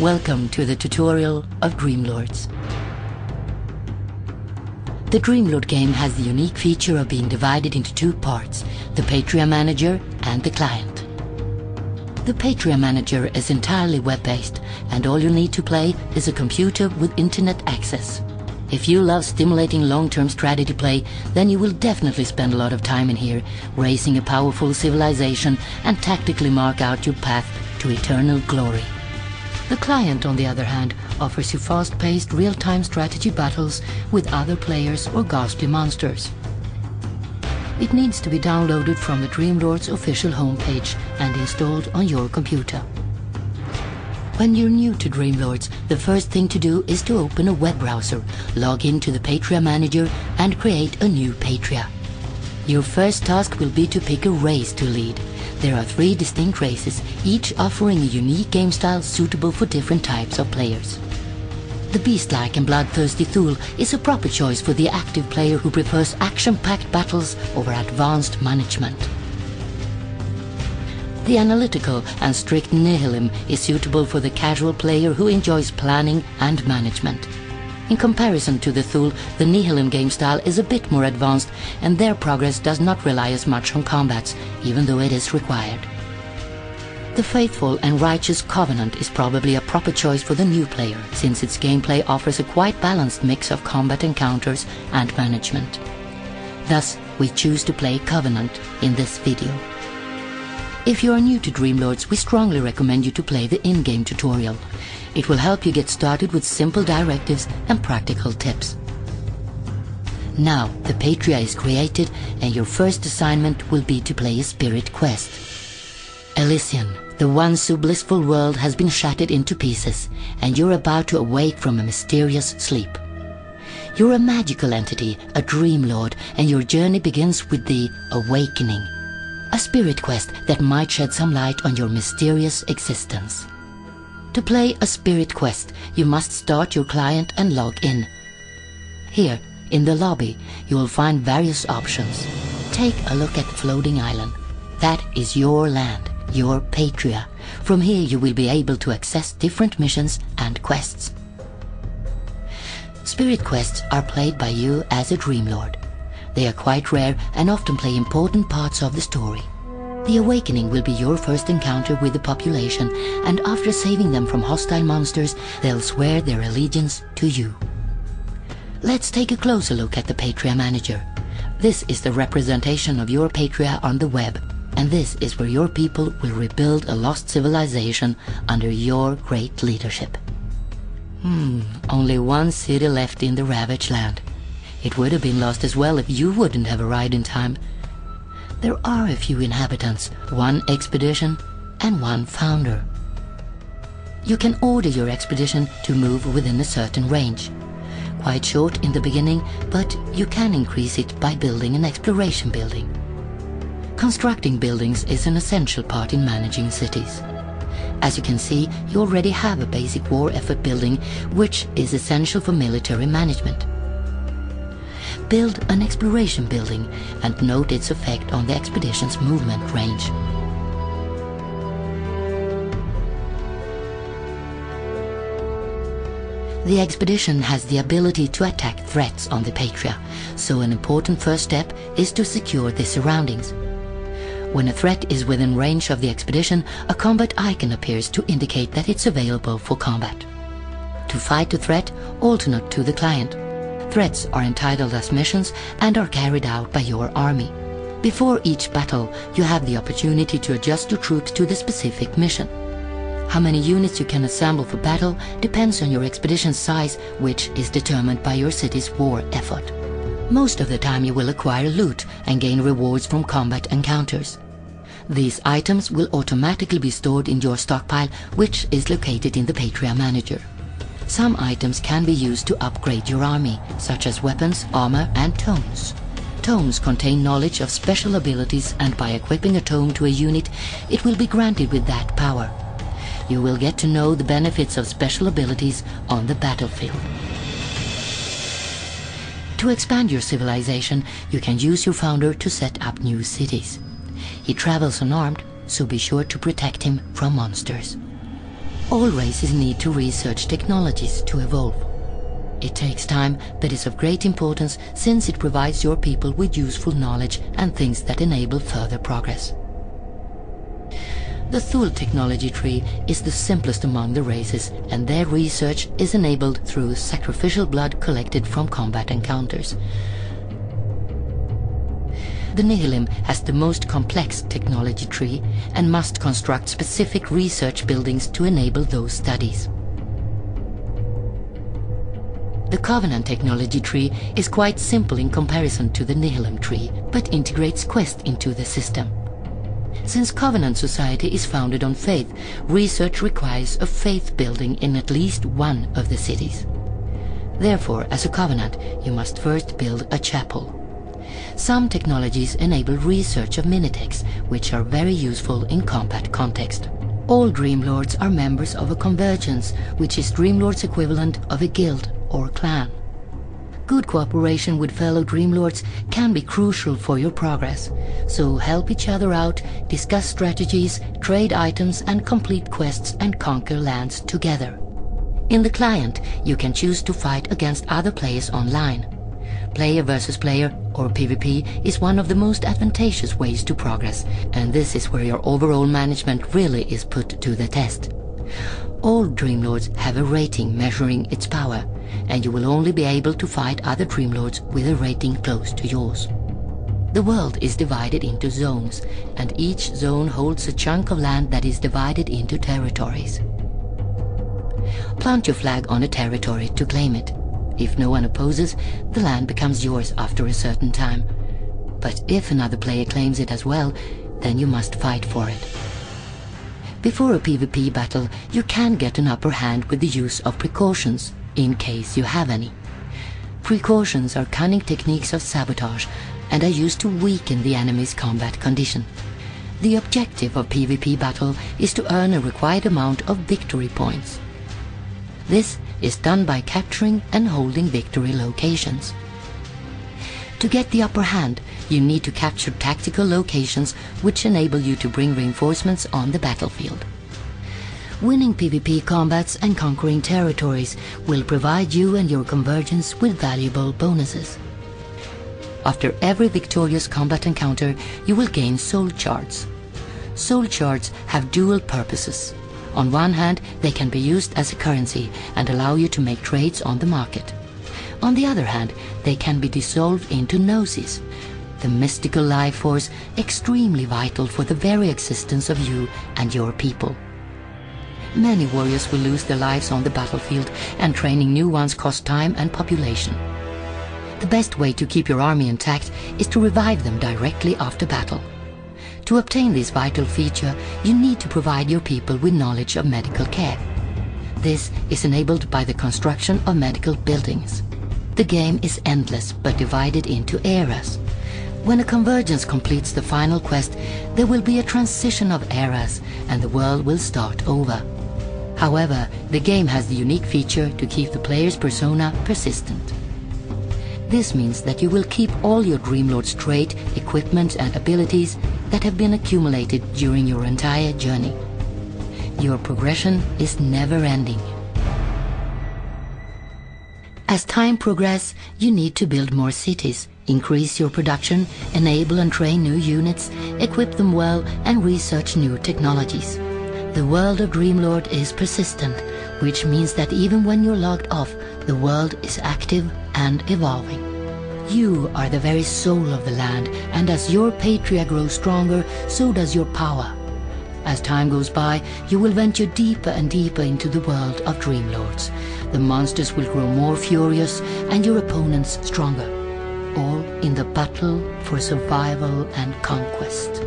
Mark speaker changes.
Speaker 1: Welcome to the tutorial of Dreamlords. The Dreamlord game has the unique feature of being divided into two parts, the Patriot Manager and the client. The Patriot Manager is entirely web-based, and all you need to play is a computer with internet access. If you love stimulating long-term strategy play, then you will definitely spend a lot of time in here, raising a powerful civilization and tactically mark out your path to eternal glory. The client, on the other hand, offers you fast-paced, real-time strategy battles with other players or ghastly monsters. It needs to be downloaded from the Dreamlords official homepage and installed on your computer. When you're new to Dreamlords, the first thing to do is to open a web browser, log into the Patriot Manager and create a new Patriot. Your first task will be to pick a race to lead. There are 3 distinct races, each offering a unique game style suitable for different types of players. The beast-like and bloodthirsty Thule is a proper choice for the active player who prefers action-packed battles over advanced management. The analytical and strict Nihilim is suitable for the casual player who enjoys planning and management. In comparison to the Thule, the Nihilim game style is a bit more advanced, and their progress does not rely as much on combats, even though it is required. The faithful and righteous Covenant is probably a proper choice for the new player, since its gameplay offers a quite balanced mix of combat encounters and management. Thus, we choose to play Covenant in this video. If you are new to Dreamlords, we strongly recommend you to play the in-game tutorial. It will help you get started with simple directives and practical tips. Now, the Patriot is created, and your first assignment will be to play a spirit quest. Elysian, the once so blissful world has been shattered into pieces, and you're about to awake from a mysterious sleep. You're a magical entity, a Dreamlord, and your journey begins with the Awakening, a spirit quest that might shed some light on your mysterious existence. To play a spirit quest, you must start your client and log in. Here, in the lobby, you will find various options. Take a look at the floating island. That is your land, your Patriot. From here you will be able to access different missions and quests. Spirit quests are played by you as a Dreamlord. They are quite rare and often play important parts of the story. The Awakening will be your first encounter with the population, and after saving them from hostile monsters, they'll swear their allegiance to you. Let's take a closer look at the Patriot Manager. This is the representation of your Patriot on the web, and this is where your people will rebuild a lost civilization under your great leadership. Only one city left in the ravaged land. It would have been lost as well if you wouldn't have arrived in time. There are a few inhabitants, 1 expedition, and 1 founder. You can order your expedition to move within a certain range. Quite short in the beginning, but you can increase it by building an exploration building. Constructing buildings is an essential part in managing cities. As you can see, you already have a basic war effort building, which is essential for military management. Build an exploration building and note its effect on the expedition's movement range. The expedition has the ability to attack threats on the Patriot, so an important first step is to secure the surroundings. When a threat is within range of the expedition, a combat icon appears to indicate that it's available for combat. To fight the threat, alternate to the client. Threats are entitled as missions and are carried out by your army. Before each battle, you have the opportunity to adjust your troops to the specific mission. How many units you can assemble for battle depends on your expedition's size, which is determined by your city's war effort. Most of the time you will acquire loot and gain rewards from combat encounters. These items will automatically be stored in your stockpile, which is located in the Patriot Manager. Some items can be used to upgrade your army, such as weapons, armor, and tomes. Tomes contain knowledge of special abilities, and by equipping a tome to a unit, it will be granted with that power. You will get to know the benefits of special abilities on the battlefield. To expand your civilization, you can use your founder to set up new cities. He travels unarmed, so be sure to protect him from monsters. All races need to research technologies to evolve. It takes time, but is of great importance since it provides your people with useful knowledge and things that enable further progress. The Thule technology tree is the simplest among the races, and their research is enabled through sacrificial blood collected from combat encounters. The Nihilim has the most complex technology tree and must construct specific research buildings to enable those studies. The Covenant technology tree is quite simple in comparison to the Nihilim tree, but integrates quest into the system. Since Covenant society is founded on faith, research requires a faith building in at least one of the cities. Therefore, as a Covenant, you must first build a chapel. Some technologies enable research of minitechs, which are very useful in combat context. All Dreamlords are members of a convergence, which is Dreamlords' equivalent of a guild or clan. Good cooperation with fellow Dreamlords can be crucial for your progress, so help each other out, discuss strategies, trade items and complete quests and conquer lands together. In the client, you can choose to fight against other players online. Player versus player, or PvP, is one of the most advantageous ways to progress, and this is where your overall management really is put to the test. All Dreamlords have a rating measuring its power, and you will only be able to fight other Dreamlords with a rating close to yours. The world is divided into zones, and each zone holds a chunk of land that is divided into territories. Plant your flag on a territory to claim it. If no one opposes, the land becomes yours after a certain time. But if another player claims it as well, then you must fight for it. Before a PvP battle, you can get an upper hand with the use of precautions, in case you have any. Precautions are cunning techniques of sabotage and are used to weaken the enemy's combat condition. The objective of PvP battle is to earn a required amount of victory points. This is done by capturing and holding victory locations. To get the upper hand, you need to capture tactical locations which enable you to bring reinforcements on the battlefield. Winning PvP combats and conquering territories will provide you and your convergence with valuable bonuses. After every victorious combat encounter, you will gain soul shards. Soul shards have dual purposes. On one hand, they can be used as a currency and allow you to make trades on the market. On the other hand, they can be dissolved into gnosis, the mystical life force extremely vital for the very existence of you and your people. Many warriors will lose their lives on the battlefield, and training new ones costs time and population. The best way to keep your army intact is to revive them directly after battle. To obtain this vital feature, you need to provide your people with knowledge of medical care. This is enabled by the construction of medical buildings. The game is endless but divided into eras. When a convergence completes the final quest, there will be a transition of eras and the world will start over. However, the game has the unique feature to keep the player's persona persistent. This means that you will keep all your Dreamlord's trait, equipment and abilities that have been accumulated during your entire journey. Your progression is never-ending. As time progresses, you need to build more cities, increase your production, enable and train new units, equip them well and research new technologies. The world of Dreamlord is persistent, which means that even when you're logged off, the world is active and evolving. You are the very soul of the land, and as your Patriot grows stronger, so does your power. As time goes by, you will venture deeper and deeper into the world of Dreamlords. The monsters will grow more furious and your opponents stronger, all in the battle for survival and conquest.